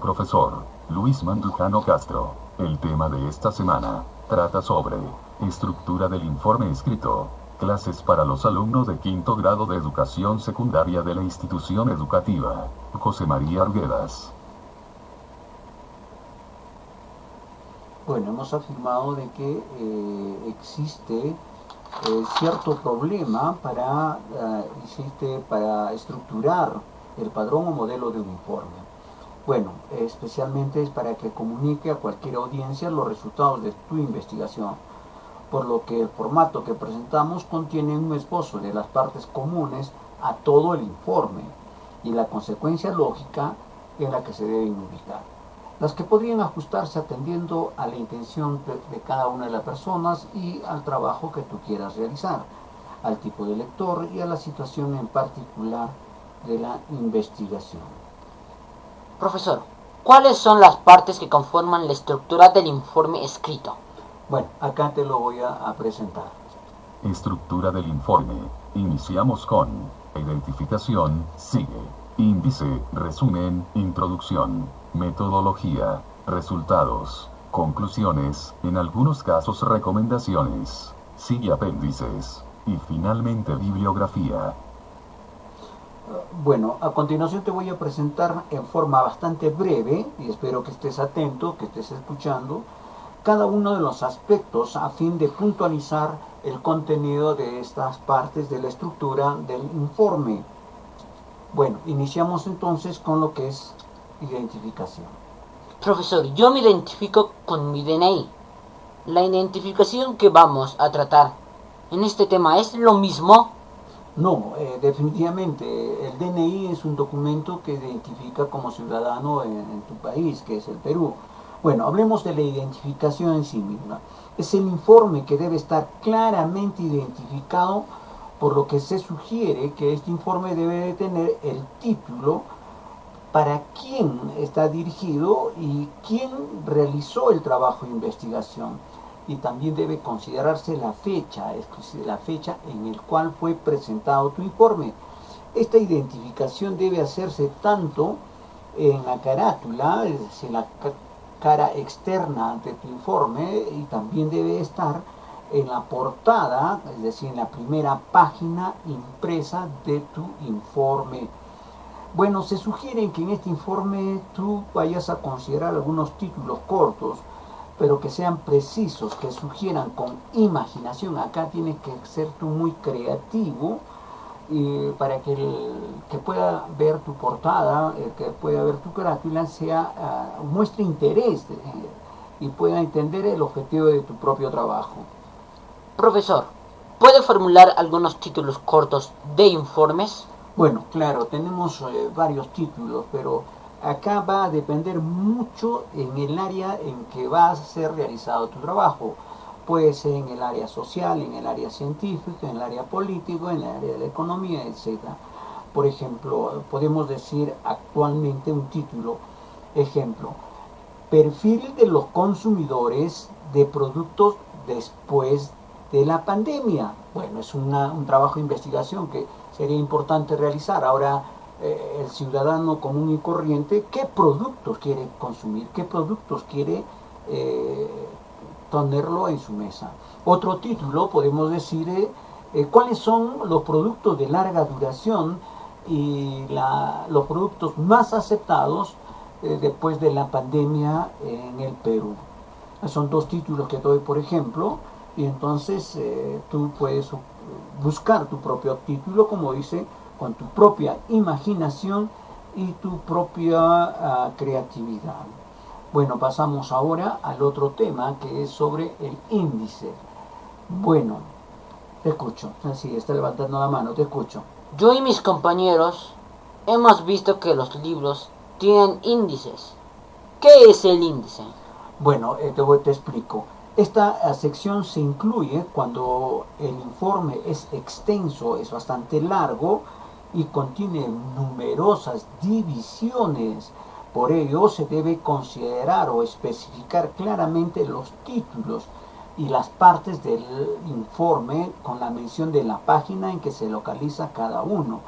Profesor Luis Mandujano Castro. El tema de esta semana trata sobre estructura del informe escrito. Clases para los alumnos de quinto grado de educación secundaria de la institución educativa José María Arguedas. Bueno, hemos afirmado de que existe cierto problema para estructurar el padrón o modelo de uniforme. Bueno, especialmente es para que comunique a cualquier audiencia los resultados de tu investigación, por lo que el formato que presentamos contiene un esbozo de las partes comunes a todo el informe y la consecuencia lógica en la que se deben ubicar, las que podrían ajustarse atendiendo a la intención de cada una de las personas y al trabajo que tú quieras realizar, al tipo de lector y a la situación en particular de la investigación. Profesor, ¿cuáles son las partes que conforman la estructura del informe escrito? Bueno, acá te lo voy a presentar. Estructura del informe. Iniciamos con identificación, sigue índice, resumen, introducción, metodología, resultados, conclusiones, en algunos casos recomendaciones, sigue apéndices, y finalmente bibliografía. Bueno, a continuación te voy a presentar en forma bastante breve, y espero que estés atento, que estés escuchando, cada uno de los aspectos a fin de puntualizar el contenido de estas partes de la estructura del informe. Bueno, iniciamos entonces con lo que es identificación. Profesor, yo me identifico con mi DNI. La identificación que vamos a tratar en este tema es lo mismo. No, definitivamente el DNI es un documento que identifica como ciudadano en tu país, que es el Perú. Bueno, hablemos de la identificación en sí misma. Es el informe que debe estar claramente identificado, por lo que se sugiere que este informe debe de tener el título, para quién está dirigido y quién realizó el trabajo de investigación. Y también debe considerarse la fecha en la cual fue presentado tu informe. Esta identificación debe hacerse tanto en la carátula, es decir, la cara externa de tu informe, y también debe estar en la portada, es decir, en la primera página impresa de tu informe. Bueno, se sugiere que en este informe tú vayas a considerar algunos títulos cortos, pero que sean precisos, que sugieran con imaginación. Acá tienes que ser tú muy creativo, para que el que pueda ver tu portada, el que pueda ver tu carátula, muestre interés y pueda entender el objetivo de tu propio trabajo. Profesor, ¿puede formular algunos títulos cortos de informes? Bueno, claro, tenemos varios títulos, pero acá va a depender mucho en el área en que va a ser realizado tu trabajo. Puede ser en el área social, en el área científica, en el área político, en el área de la economía, etc. Por ejemplo, podemos decir actualmente un título, ejemplo, perfil de los consumidores de productos después de la pandemia. Bueno, es un trabajo de investigación que sería importante realizar. Ahora, el ciudadano común y corriente, ¿qué productos quiere consumir? ¿Qué productos quiere tenerlo en su mesa? Otro título, podemos decir, cuáles son los productos de larga duración y los productos más aceptados después de la pandemia en el Perú. Son dos títulos que doy, por ejemplo, y entonces tú puedes buscar tu propio título, como dice, con tu propia imaginación y tu propia creatividad. Bueno, pasamos ahora al otro tema, que es sobre el índice. Bueno, te escucho. Sí, está levantando la mano, te escucho. Yo y mis compañeros hemos visto que los libros tienen índices. ¿Qué es el índice? Bueno, te explico. Esta sección se incluye cuando el informe es extenso, es bastante largo y contiene numerosas divisiones. Por ello se debe considerar o especificar claramente los títulos y las partes del informe con la mención de la página en que se localiza cada uno.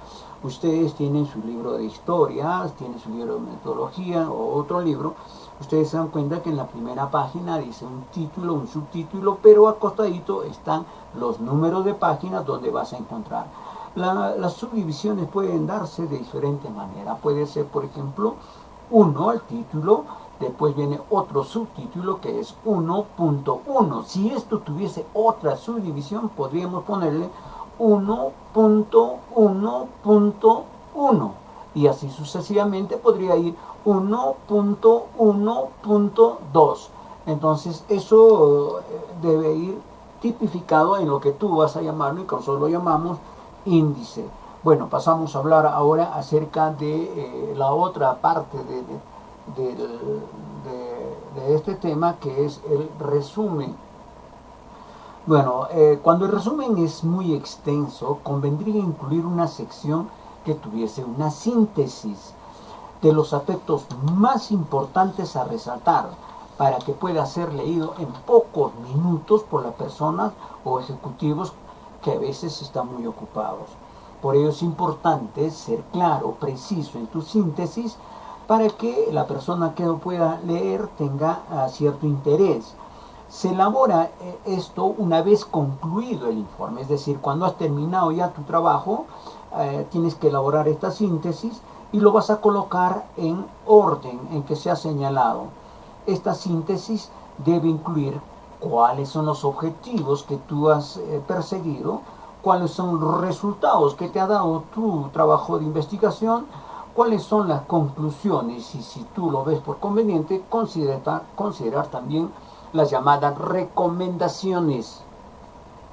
ustedes tienen su libro de historia, tienen su libro de metodología o otro libro, ustedes se dan cuenta que en la primera página dice un título, un subtítulo, pero acostadito están los números de páginas donde vas a encontrar. Las subdivisiones pueden darse de diferentes maneras. Puede ser, por ejemplo, 1 el título, después viene otro subtítulo que es 1.1. Si esto tuviese otra subdivisión, podríamos ponerle 1.1.1 y así sucesivamente podría ir 1.1.2. Entonces eso debe ir tipificado en lo que tú vas a llamarlo y que nosotros lo llamamos índice. Bueno, pasamos a hablar ahora acerca de la otra parte de este tema, que es el resumen. Bueno, cuando el resumen es muy extenso, convendría incluir una sección que tuviese una síntesis de los aspectos más importantes a resaltar para que pueda ser leído en pocos minutos por las personas o ejecutivos que a veces están muy ocupados. Por ello es importante ser claro, preciso en tu síntesis para que la persona que lo pueda leer tenga cierto interés. Se elabora esto una vez concluido el informe, es decir, cuando has terminado ya tu trabajo, tienes que elaborar esta síntesis y lo vas a colocar en orden en que se ha señalado. Esta síntesis debe incluir cuáles son los objetivos que tú has perseguido, cuáles son los resultados que te ha dado tu trabajo de investigación, cuáles son las conclusiones y, si tú lo ves por conveniente, considerar también las llamadas recomendaciones.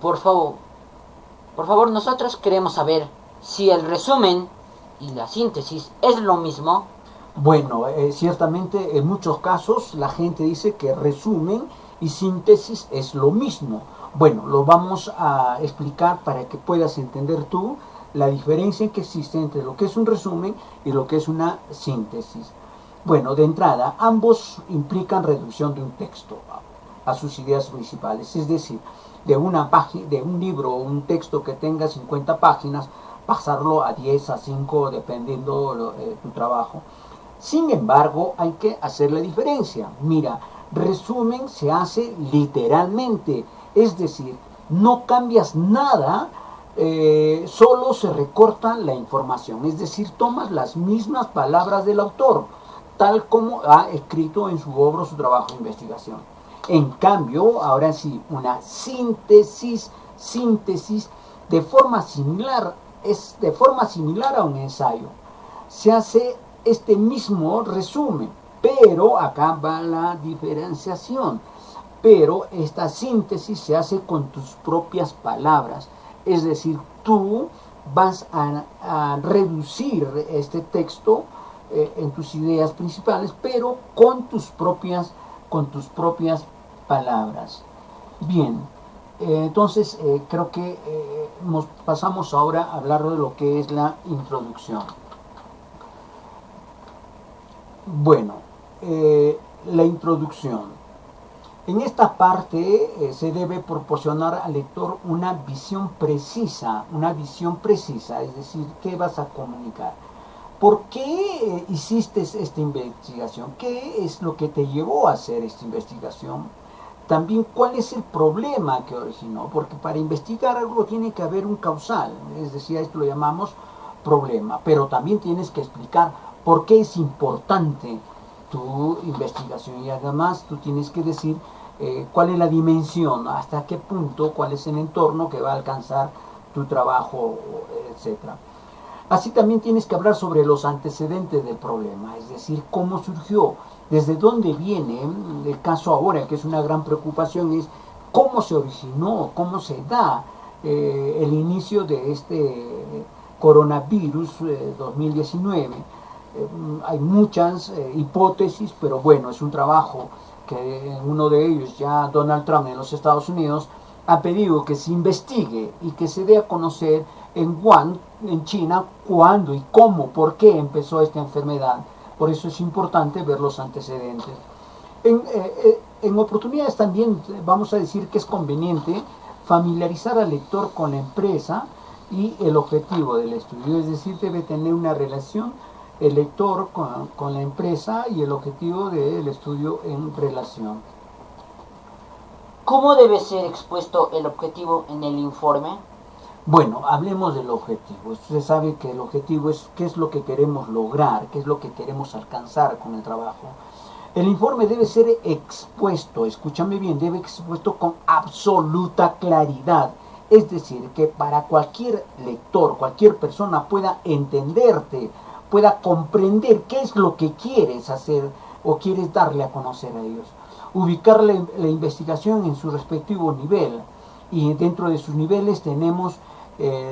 Por favor, nosotros queremos saber si el resumen y la síntesis es lo mismo. Bueno, ciertamente en muchos casos la gente dice que resumen y síntesis es lo mismo. Bueno, lo vamos a explicar para que puedas entender tú la diferencia que existe entre lo que es un resumen y lo que es una síntesis. Bueno, de entrada, ambos implican reducción de un texto a sus ideas principales, es decir, de una página, de un libro o un texto que tenga 50 páginas, pasarlo a 10, a 5, dependiendo de tu trabajo. Sin embargo, hay que hacer la diferencia. Mira, resumen se hace literalmente, es decir, no cambias nada, solo se recorta la información, es decir, tomas las mismas palabras del autor, tal como ha escrito en su obra o su trabajo de investigación. En cambio, ahora sí, una síntesis de forma similar, es de forma similar a un ensayo. Se hace este mismo resumen, pero acá va la diferenciación. Pero esta síntesis se hace con tus propias palabras, es decir, tú vas a reducir este texto en tus ideas principales, pero con tus propias palabras. Bien, entonces creo que pasamos ahora a hablar de lo que es la introducción. Bueno, la introducción. En esta parte se debe proporcionar al lector una visión precisa, es decir, ¿qué vas a comunicar? ¿Por qué hiciste esta investigación? ¿Qué es lo que te llevó a hacer esta investigación? También, ¿cuál es el problema que originó? Porque para investigar algo tiene que haber un causal, es decir, a esto lo llamamos problema, pero también tienes que explicar por qué es importante tu investigación y además tú tienes que decir cuál es la dimensión, hasta qué punto, cuál es el entorno que va a alcanzar tu trabajo, etc. Así también tienes que hablar sobre los antecedentes del problema, es decir, cómo surgió, desde dónde viene. El caso ahora, que es una gran preocupación, es cómo se originó, cómo se da el inicio de este coronavirus 2019. Hay muchas hipótesis, pero bueno, es un trabajo que en uno de ellos ya Donald Trump en los Estados Unidos ha pedido que se investigue y que se dé a conocer en Wuhan, en China, cuándo y cómo, por qué empezó esta enfermedad. Por eso es importante ver los antecedentes. En oportunidades también vamos a decir que es conveniente familiarizar al lector con la empresa y el objetivo del estudio, es decir, debe tener una relación el lector con la empresa y el objetivo del estudio en relación. ¿Cómo debe ser expuesto el objetivo en el informe? Bueno, hablemos del objetivo. Usted sabe que el objetivo es qué es lo que queremos lograr, qué es lo que queremos alcanzar con el trabajo. El informe debe ser expuesto, escúchame bien, debe ser expuesto con absoluta claridad. Es decir, que para cualquier lector, cualquier persona pueda entenderte, pueda comprender qué es lo que quieres hacer o quieres darle a conocer a ellos. Ubicar la investigación en su respectivo nivel, y dentro de sus niveles tenemos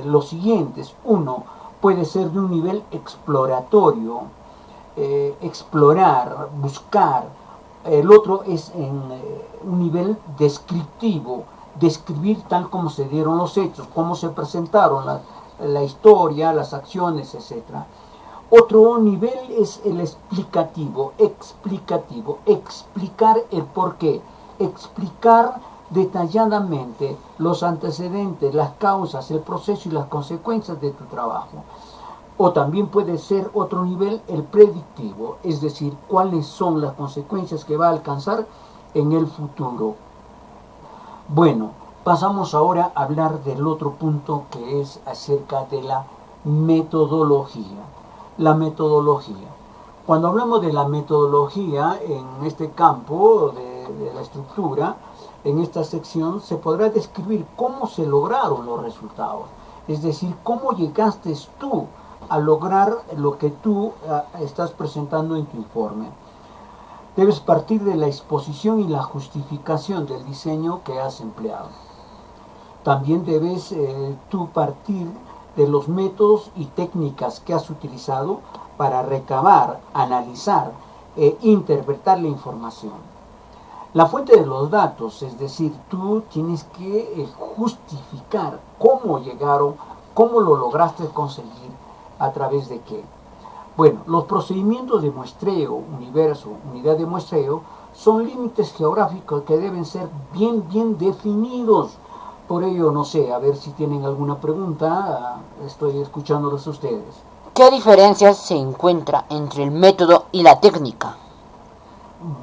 los siguientes. Uno puede ser de un nivel exploratorio, explorar, buscar. El otro es en un nivel descriptivo, describir tal como se dieron los hechos, cómo se presentaron la historia, las acciones, etc. Otro nivel es el explicativo, explicar el porqué, explicar detalladamente los antecedentes, las causas, el proceso y las consecuencias de tu trabajo. O también puede ser otro nivel, el predictivo, es decir, cuáles son las consecuencias que va a alcanzar en el futuro. Bueno, pasamos ahora a hablar del otro punto, que es acerca de la metodología. La metodología. Cuando hablamos de la metodología en este campo de la estructura, en esta sección se podrá describir cómo se lograron los resultados. Es decir, cómo llegaste tú a lograr lo que tú estás presentando en tu informe. Debes partir de la exposición y la justificación del diseño que has empleado. También debes tú partir de los métodos y técnicas que has utilizado para recabar, analizar e interpretar la información. La fuente de los datos, es decir, tú tienes que justificar cómo llegaron, cómo lo lograste conseguir, a través de qué. Bueno, los procedimientos de muestreo, universo, unidad de muestreo, son límites geográficos que deben ser bien definidos. Por ello, no sé, a ver si tienen alguna pregunta, estoy escuchándolos a ustedes. ¿Qué diferencias se encuentra entre el método y la técnica?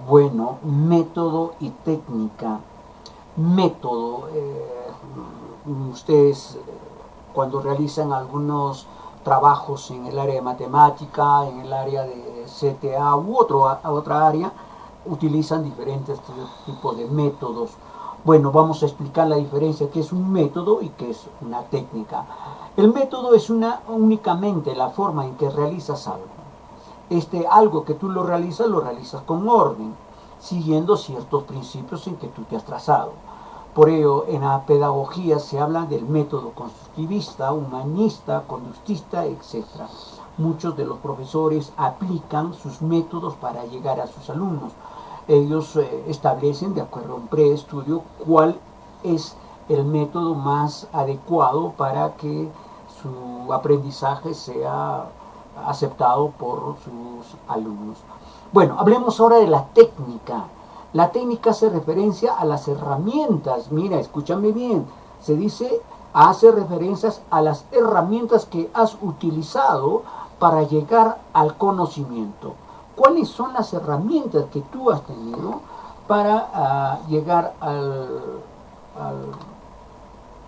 Bueno, método y técnica. Método, ustedes cuando realizan algunos trabajos en el área de matemática, en el área de CTA u otra área, utilizan diferentes tipos de métodos. Bueno, vamos a explicar la diferencia, qué es un método y qué es una técnica. El método es únicamente la forma en que realizas algo. Algo que tú lo realizas con orden, siguiendo ciertos principios en que tú te has trazado. Por ello, en la pedagogía se habla del método constructivista, humanista, conductista, etc. Muchos de los profesores aplican sus métodos para llegar a sus alumnos. Ellos establecen, de acuerdo a un preestudio, cuál es el método más adecuado para que su aprendizaje sea aceptado por sus alumnos. Bueno, hablemos ahora de la técnica. La técnica hace referencia a las herramientas. Mira, escúchame bien. Se dice, hace referencias a las herramientas que has utilizado para llegar al conocimiento. ¿Cuáles son las herramientas que tú has tenido para llegar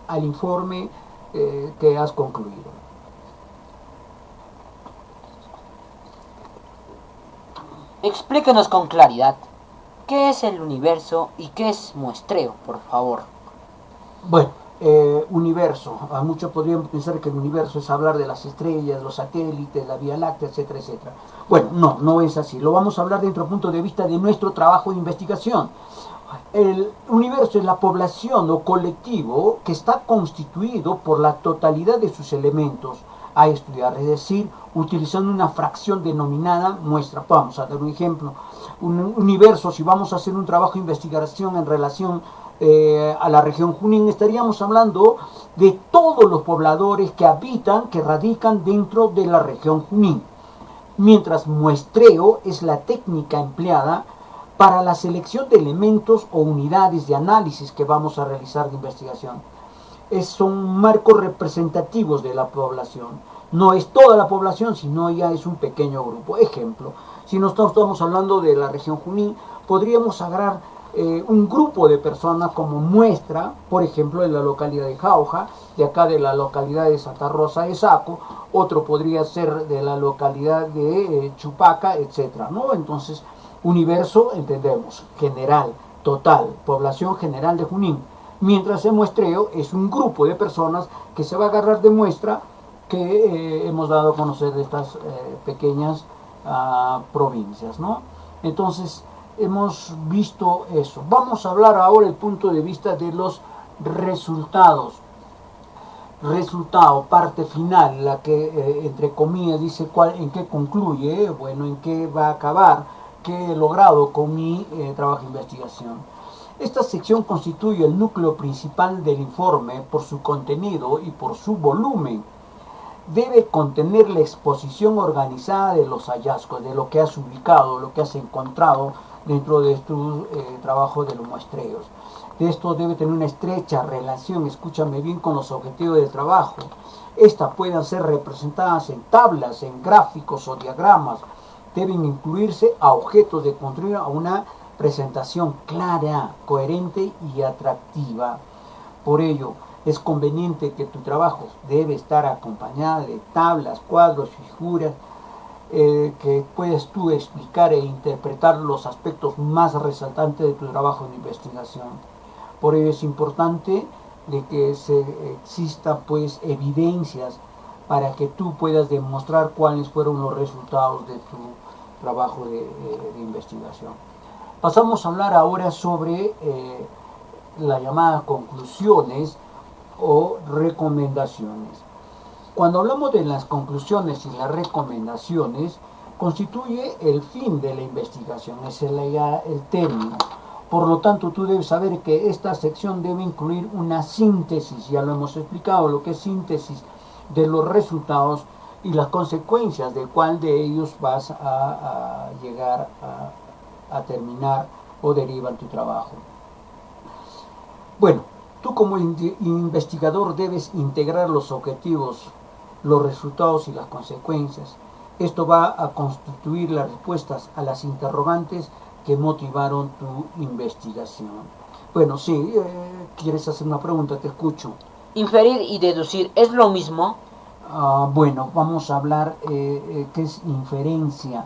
al informe que has concluido? Explíquenos con claridad qué es el universo y qué es muestreo, por favor. Bueno, universo. A muchos podrían pensar que el universo es hablar de las estrellas, los satélites, la Vía Láctea, etcétera, etcétera. Bueno, no es así. Lo vamos a hablar dentro del punto de vista de nuestro trabajo de investigación. El universo es la población o colectivo que está constituido por la totalidad de sus elementos a estudiar, es decir, utilizando una fracción denominada muestra. Vamos a dar un ejemplo. Un universo, si vamos a hacer un trabajo de investigación en relación a la región Junín, estaríamos hablando de todos los pobladores que habitan, que radican dentro de la región Junín. Mientras muestreo es la técnica empleada para la selección de elementos o unidades de análisis que vamos a realizar de investigación. son marcos representativos de la población. No es toda la población, sino ya es un pequeño grupo. Ejemplo, si nosotros estamos hablando de la región Junín, podríamos agarrar un grupo de personas como muestra, por ejemplo, en la localidad de Jauja, de acá de la localidad de Santa Rosa de Saco, otro podría ser de la localidad de Chupaca, etcétera, ¿no? Entonces, universo, entendemos, general, total, población general de Junín. Mientras el muestreo es un grupo de personas que se va a agarrar de muestra que hemos dado a conocer de estas pequeñas provincias, ¿no? Entonces, hemos visto eso. Vamos a hablar ahora el punto de vista de los resultados. Resultado, parte final, la que entre comillas dice en qué concluye, bueno, en qué va a acabar, qué he logrado con mi trabajo de investigación. Esta sección constituye el núcleo principal del informe por su contenido y por su volumen. Debe contener la exposición organizada de los hallazgos, de lo que has ubicado, lo que has encontrado dentro de tu trabajo de los muestreos. De esto debe tener una estrecha relación, escúchame bien, con los objetivos del trabajo. Estas pueden ser representadas en tablas, en gráficos o diagramas. Deben incluirse a objetos de construir a una presentación clara, coherente y atractiva. Por ello, es conveniente que tu trabajo debe estar acompañado de tablas, cuadros, figuras, que puedes tú explicar e interpretar los aspectos más resaltantes de tu trabajo de investigación. Por ello es importante de que exista pues evidencias para que tú puedas demostrar cuáles fueron los resultados de tu trabajo de investigación. Pasamos a hablar ahora sobre la llamada conclusiones o recomendaciones. Cuando hablamos de las conclusiones y las recomendaciones, constituye el fin de la investigación, ese es ya el término. Por lo tanto, tú debes saber que esta sección debe incluir una síntesis, ya lo hemos explicado, lo que es síntesis de los resultados y las consecuencias de cuál de ellos vas a llegar a terminar o derivar tu trabajo. Bueno, tú como investigador debes integrar los objetivos, los resultados y las consecuencias. Esto va a constituir las respuestas a las interrogantes que motivaron tu investigación. Bueno, sí, ¿quieres hacer una pregunta? Te escucho. ¿Inferir y deducir es lo mismo? Bueno, vamos a hablar qué es inferencia.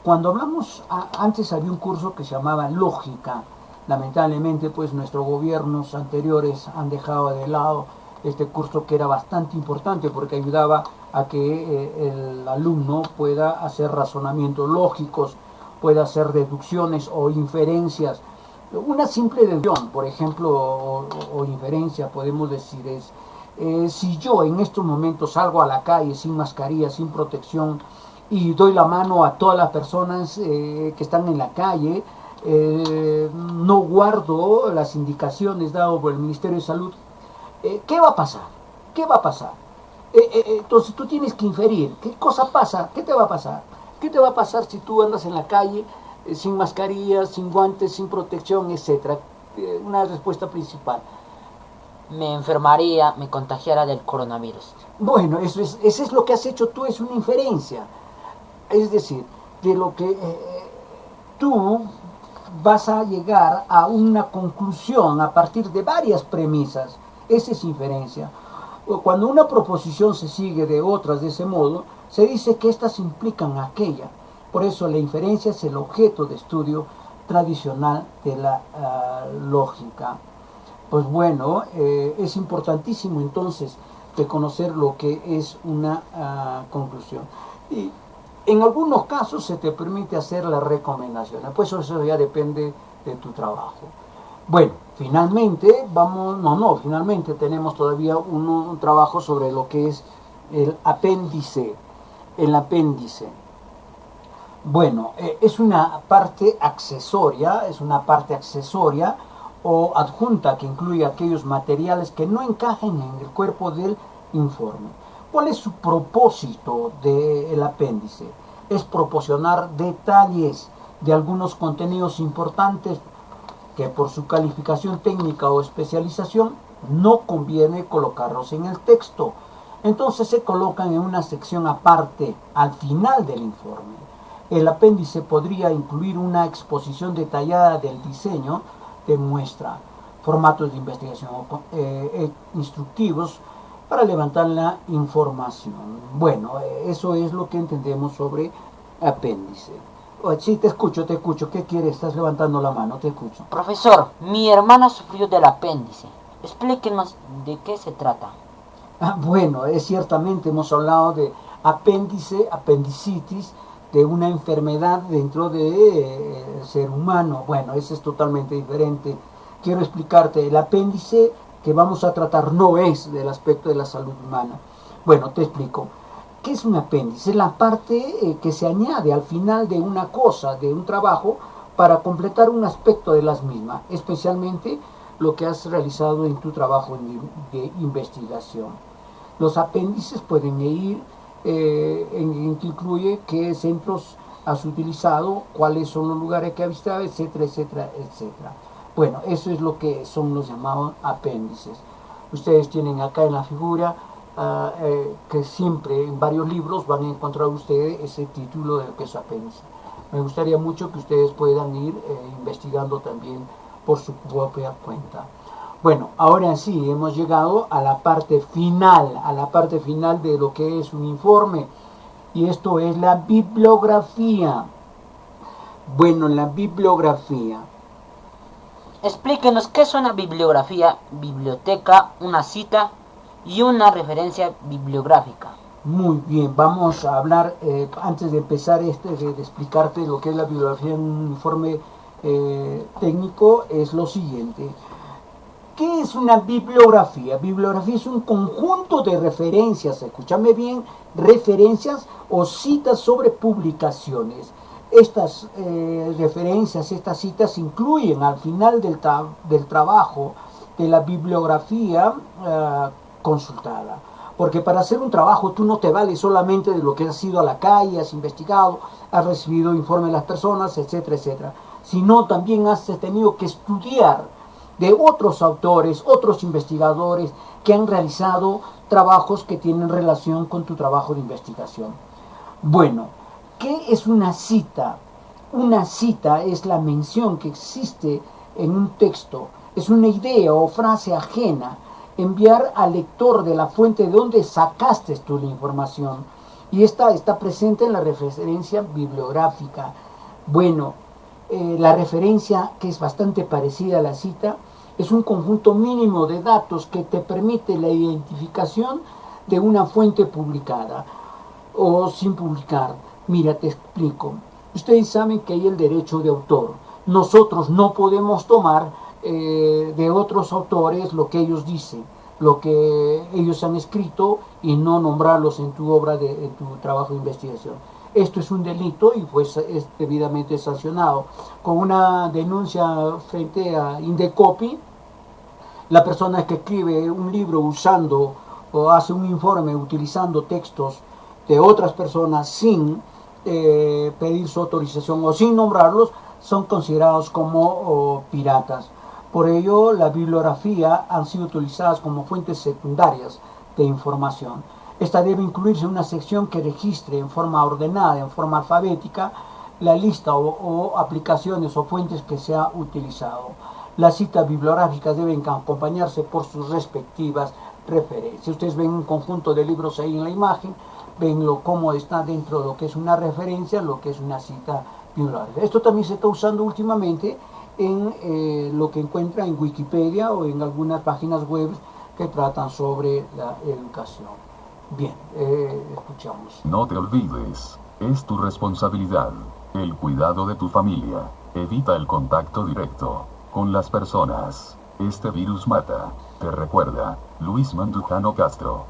Cuando hablamos, antes había un curso que se llamaba lógica. Lamentablemente, pues nuestros gobiernos anteriores han dejado de lado este curso que era bastante importante porque ayudaba a que el alumno pueda hacer razonamientos lógicos, pueda hacer deducciones o inferencias. Una simple deducción, por ejemplo, o inferencia, podemos decir, es si yo en estos momentos salgo a la calle sin mascarilla, sin protección, y doy la mano a todas las personas que están en la calle, no guardo las indicaciones dadas por el Ministerio de Salud, ¿qué va a pasar? ¿Qué va a pasar? Entonces tú tienes que inferir, ¿qué cosa pasa? ¿Qué te va a pasar? ¿Qué te va a pasar si tú andas en la calle sin mascarilla, sin guantes, sin protección, etcétera? Una respuesta principal. Me enfermaría, me contagiara del coronavirus. Bueno, eso es lo que has hecho tú, es una inferencia. Es decir, de lo que tú vas a llegar a una conclusión a partir de varias premisas. Esa es inferencia. Cuando una proposición se sigue de otras de ese modo, se dice que éstas implican aquella. Por eso la inferencia es el objeto de estudio tradicional de la lógica. Pues bueno, es importantísimo entonces de conocer lo que es una conclusión. Y en algunos casos se te permite hacer las recomendaciones, pues eso ya depende de tu trabajo. Bueno, finalmente finalmente tenemos todavía un trabajo sobre lo que es el apéndice. El apéndice. Bueno, es una parte accesoria, o adjunta que incluye aquellos materiales que no encajen en el cuerpo del informe. ¿Cuál es su propósito del apéndice? Es proporcionar detalles de algunos contenidos importantes que por su calificación técnica o especialización no conviene colocarlos en el texto. Entonces se colocan en una sección aparte al final del informe. El apéndice podría incluir una exposición detallada del diseño de muestra, formatos de investigación instructivos para levantar la información. Bueno, eso es lo que entendemos sobre apéndice. Sí, te escucho. ¿Qué quieres? Estás levantando la mano, te escucho. Profesor, mi hermana sufrió del apéndice. Explíquenos de qué se trata. Bueno, ciertamente hemos hablado de apéndice, apendicitis, de una enfermedad dentro del ser humano. Bueno, eso es totalmente diferente. Quiero explicarte, el apéndice que vamos a tratar no es del aspecto de la salud humana. Bueno, te explico. ¿Qué es un apéndice? Es la parte que se añade al final de una cosa, de un trabajo, para completar un aspecto de las mismas, especialmente lo que has realizado en tu trabajo de investigación. Los apéndices pueden ir en que incluye qué centros has utilizado, cuáles son los lugares que has visitado, etcétera, etcétera, etcétera. Bueno, eso es lo que son los llamados apéndices. Ustedes tienen acá en la figura que siempre en varios libros van a encontrar ustedes ese título de lo que es apéndice. Me gustaría mucho que ustedes puedan ir investigando también por su propia cuenta. Bueno, ahora sí, hemos llegado a la parte final de lo que es un informe, y esto es la bibliografía. Bueno, la bibliografía. Explíquenos qué es una bibliografía, biblioteca, una cita y una referencia bibliográfica. Muy bien, vamos a hablar, antes de empezar de explicarte lo que es la bibliografía en un informe técnico, es lo siguiente. ¿Qué es una bibliografía? Bibliografía es un conjunto de referencias, escúchame bien, referencias o citas sobre publicaciones. Estas referencias, estas citas incluyen al final del trabajo de la bibliografía consultada. Porque para hacer un trabajo tú no te vales solamente de lo que has ido a la calle, has investigado, has recibido informes de las personas, etcétera, etcétera, sino también has tenido que estudiar de otros autores, otros investigadores que han realizado trabajos que tienen relación con tu trabajo de investigación. Bueno, ¿qué es una cita? Una cita es la mención que existe en un texto, es una idea o frase ajena, enviar al lector de la fuente de donde sacaste tú la información, y esta está presente en la referencia bibliográfica. Bueno, la referencia, que es bastante parecida a la cita, es un conjunto mínimo de datos que te permite la identificación de una fuente publicada o sin publicar. Mira, te explico. Ustedes saben que hay el derecho de autor. Nosotros no podemos tomar de otros autores lo que ellos dicen, lo que ellos han escrito, y no nombrarlos en tu obra, en tu trabajo de investigación. Esto es un delito y pues es debidamente sancionado. Con una denuncia frente a Indecopi, la persona que escribe un libro usando o hace un informe utilizando textos de otras personas sin pedir su autorización o sin nombrarlos, son considerados como piratas. Por ello, la bibliografía han sido utilizadas como fuentes secundarias de información. Esta debe incluirse en una sección que registre en forma ordenada, en forma alfabética, la lista o aplicaciones o fuentes que se ha utilizado. Las citas bibliográficas deben acompañarse por sus respectivas referencias. Ustedes ven un conjunto de libros ahí en la imagen, ven cómo está dentro de lo que es una referencia, lo que es una cita bibliográfica. Esto también se está usando últimamente en lo que encuentra en Wikipedia o en algunas páginas web que tratan sobre la educación. Bien, escuchamos. No te olvides, es tu responsabilidad, el cuidado de tu familia. Evita el contacto directo con las personas. Este virus mata. Te recuerda, Luis Mandujano Castro.